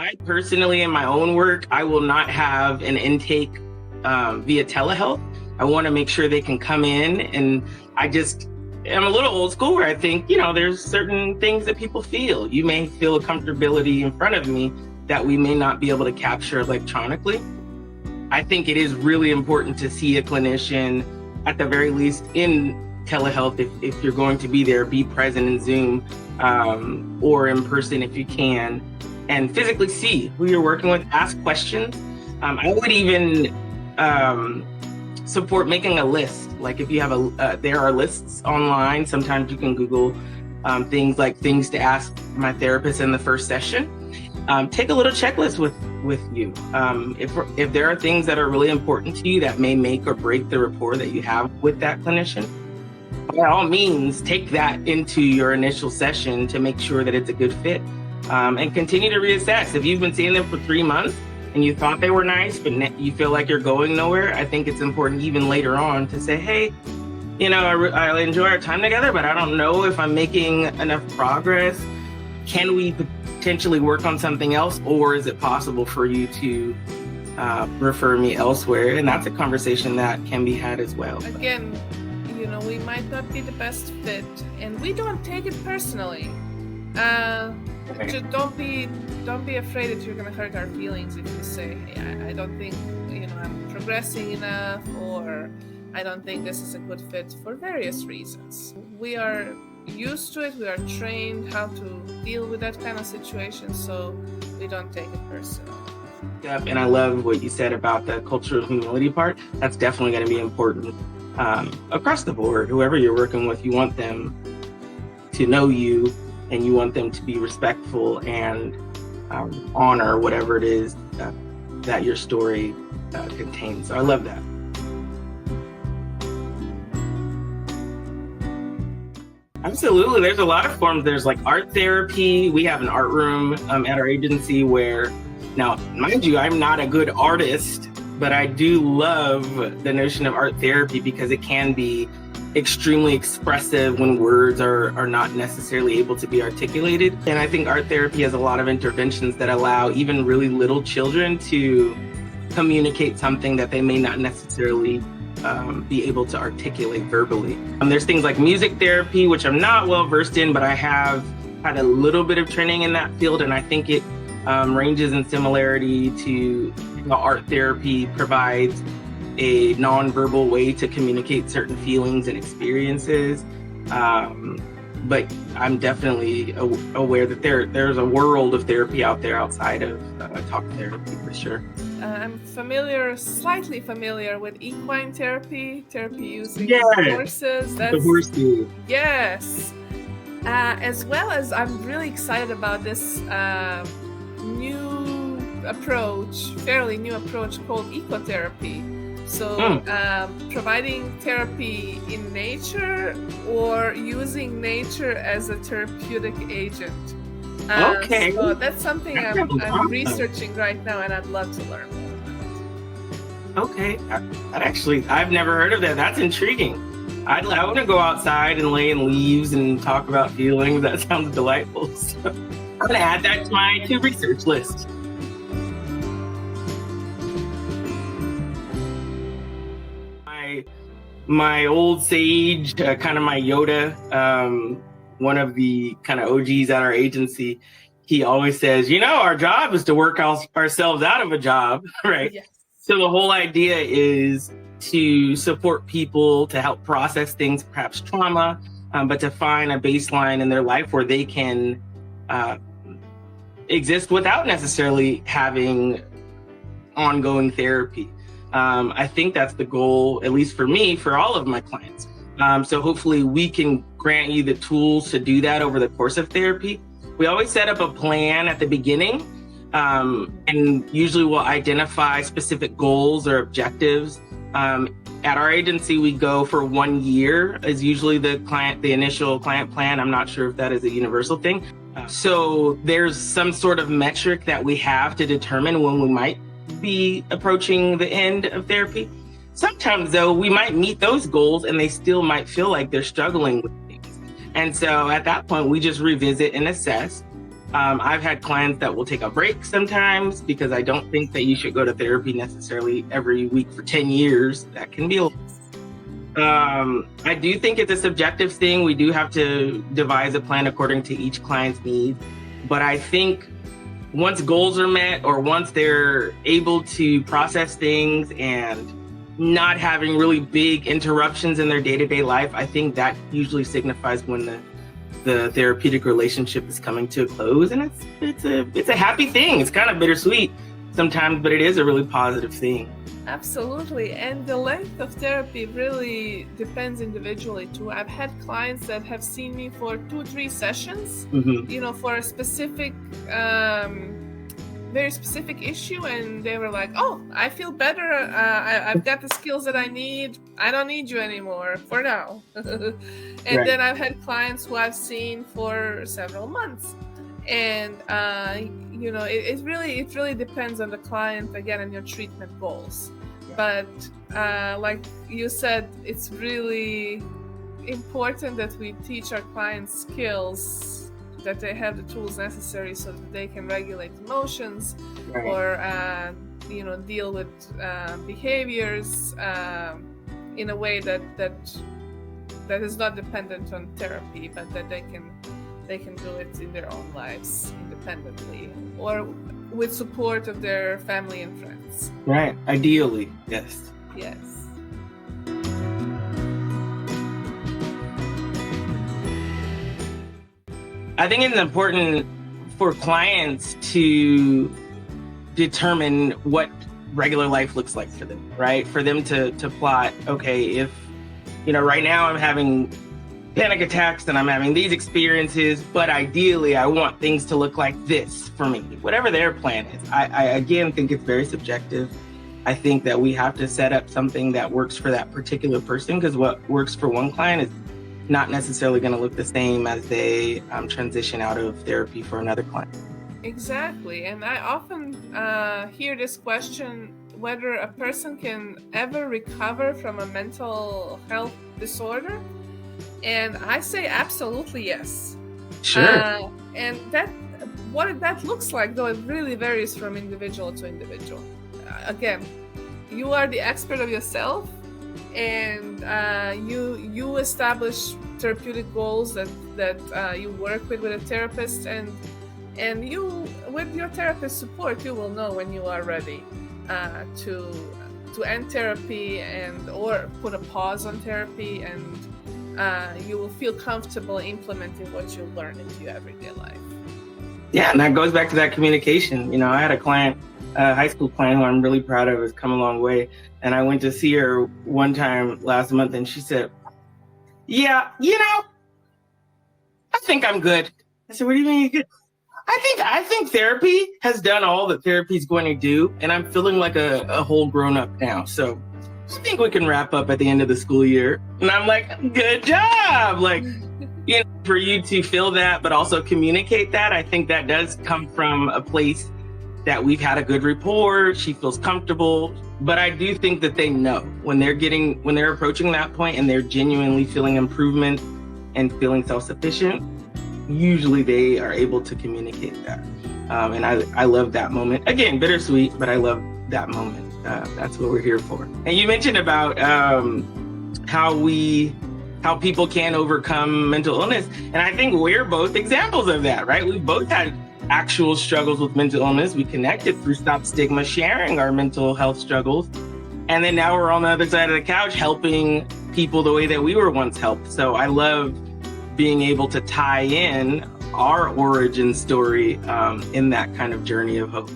I personally, in my own work, I will not have an intake via telehealth. I want to make sure they can come in, and I'm a little old school where I think, there's certain things that people feel. You may feel a comfortability in front of me that we may not be able to capture electronically. I think it is really important to see a clinician, at the very least in telehealth, if you're going to be there, be present in Zoom or in person if you can, and physically see who you're working with, ask questions. I would even support making a list. Like if you have there are lists online. Sometimes you can Google things like things to ask my therapist in the first session. Take a little checklist with you. If there are things that are really important to you that may make or break the rapport that you have with that clinician, by all means, take that into your initial session to make sure that it's a good fit, and continue to reassess. If you've been seeing them for 3 months and you thought they were nice, but you feel like you're going nowhere, I think it's important even later on to say, hey, I enjoy our time together, but I don't know if I'm making enough progress. Can we potentially work on something else, or is it possible for you to refer me elsewhere? And that's a conversation that can be had as well. Again, we might not be the best fit, and we don't take it personally. Just don't be afraid that you're going to hurt our feelings if you say, hey, I don't think I'm progressing enough, or I don't think this is a good fit, for various reasons. We are used to it. We are trained how to deal with that kind of situation, so we don't take it personally. Yep, and I love what you said about the cultural humility part. That's definitely going to be important across the board. Whoever you're working with, you want them to know you, and you want them to be respectful and honor whatever it is that your story contains. So I love that. Absolutely. There's a lot of forms. There's like art therapy. We have an art room at our agency where, now, mind you, I'm not a good artist, but I do love the notion of art therapy because it can be extremely expressive when words are not necessarily able to be articulated. And I think art therapy has a lot of interventions that allow even really little children to communicate something that they may not necessarily be able to articulate verbally. There's things like music therapy, which I'm not well versed in, but I have had a little bit of training in that field, and I think it ranges in similarity to how art therapy provides a nonverbal way to communicate certain feelings and experiences. But I'm definitely aware that there's a world of therapy out there outside of talk therapy, for sure. I'm slightly familiar with equine therapy using horses. The horse food. Yes. As well as I'm really excited about this fairly new approach called ecotherapy. So providing therapy in nature or using nature as a therapeutic agent. Okay. So that's something I'm researching right now, and I'd love to learn more about it. Okay. I've never heard of that. That's intriguing. I want to go outside and lay in leaves and talk about feelings. That sounds delightful. So I'm going to add that to my research list. My old sage, kind of my Yoda, one of the kind of OGs at our agency, he always says, our job is to work ourselves out of a job, right? Yes. So the whole idea is to support people to help process things, perhaps trauma, but to find a baseline in their life where they can exist without necessarily having ongoing therapy. I think that's the goal, at least for me, for all of my clients. So hopefully we can grant you the tools to do that over the course of therapy. We always set up a plan at the beginning, and usually we'll identify specific goals or objectives. At our agency, we go for 1 year is usually the initial client plan. I'm not sure if that is a universal thing. So there's some sort of metric that we have to determine when we might be approaching the end of therapy. Sometimes, though, we might meet those goals and they still might feel like they're struggling with things. And so at that point, we just revisit and assess. I've had clients that will take a break sometimes because I don't think that you should go to therapy necessarily every week for 10 years. That can be a I do think it's a subjective thing. We do have to devise a plan according to each client's needs. But I think once goals are met, or once they're able to process things and not having really big interruptions in their day-to-day life, I think that usually signifies when the therapeutic relationship is coming to a close. And it's a happy thing. It's kind of bittersweet sometimes, but it is a really positive thing. Absolutely. And the length of therapy really depends individually too. I've had clients that have seen me for 2-3 sessions, for a specific, very specific issue. And they were like, oh, I feel better. I've got the skills that I need. I don't need you anymore for now. And Right. then I've had clients who I've seen for several months. And it really depends on the client, again, and your treatment goals. But like you said, it's really important that we teach our clients skills, that they have the tools necessary so that they can regulate emotions, Right. or deal with behaviors in a way that is not dependent on therapy, but that they can do it in their own lives independently, or with support of their family and friends. Right. Ideally, yes. Yes. I think it's important for clients to determine what regular life looks like for them, right? For them to plot, okay, if, right now I'm having panic attacks and I'm having these experiences, but ideally I want things to look like this for me, whatever their plan is. I again think it's very subjective. I think that we have to set up something that works for that particular person, because what works for one client is not necessarily going to look the same as they transition out of therapy for another client. Exactly. And I often hear this question, whether a person can ever recover from a mental health disorder. And I say absolutely yes. Sure. And what that looks like, though, it really varies from individual to individual. Again, you are the expert of yourself, and you establish therapeutic goals that you work with a therapist, and you, with your therapist support, you will know when you are ready to end therapy or put a pause on therapy, and you will feel comfortable implementing what you learn into your everyday life. Yeah, and that goes back to that communication. I had a client, a high school client who I'm really proud of, has come a long way. And I went to see her one time last month, and she said, yeah, I think I'm good. I said, what do you mean you're good? I think therapy has done all that therapy's going to do, and I'm feeling like a whole grown up now. So I think we can wrap up at the end of the school year. And I'm like, good job. Like, for you to feel that, but also communicate that, I think that does come from a place that we've had a good rapport. She feels comfortable, but I do think that they know when they're approaching that point and they're genuinely feeling improvement and feeling self-sufficient, usually they are able to communicate that. And I love that moment. Again, bittersweet, but I love that moment. That's what we're here for. And you mentioned about how people can overcome mental illness. And I think we're both examples of that, right? We've both had actual struggles with mental illness. We connected through Stop Stigma, sharing our mental health struggles. And then now we're on the other side of the couch helping people the way that we were once helped. So I love being able to tie in our origin story in that kind of journey of hope,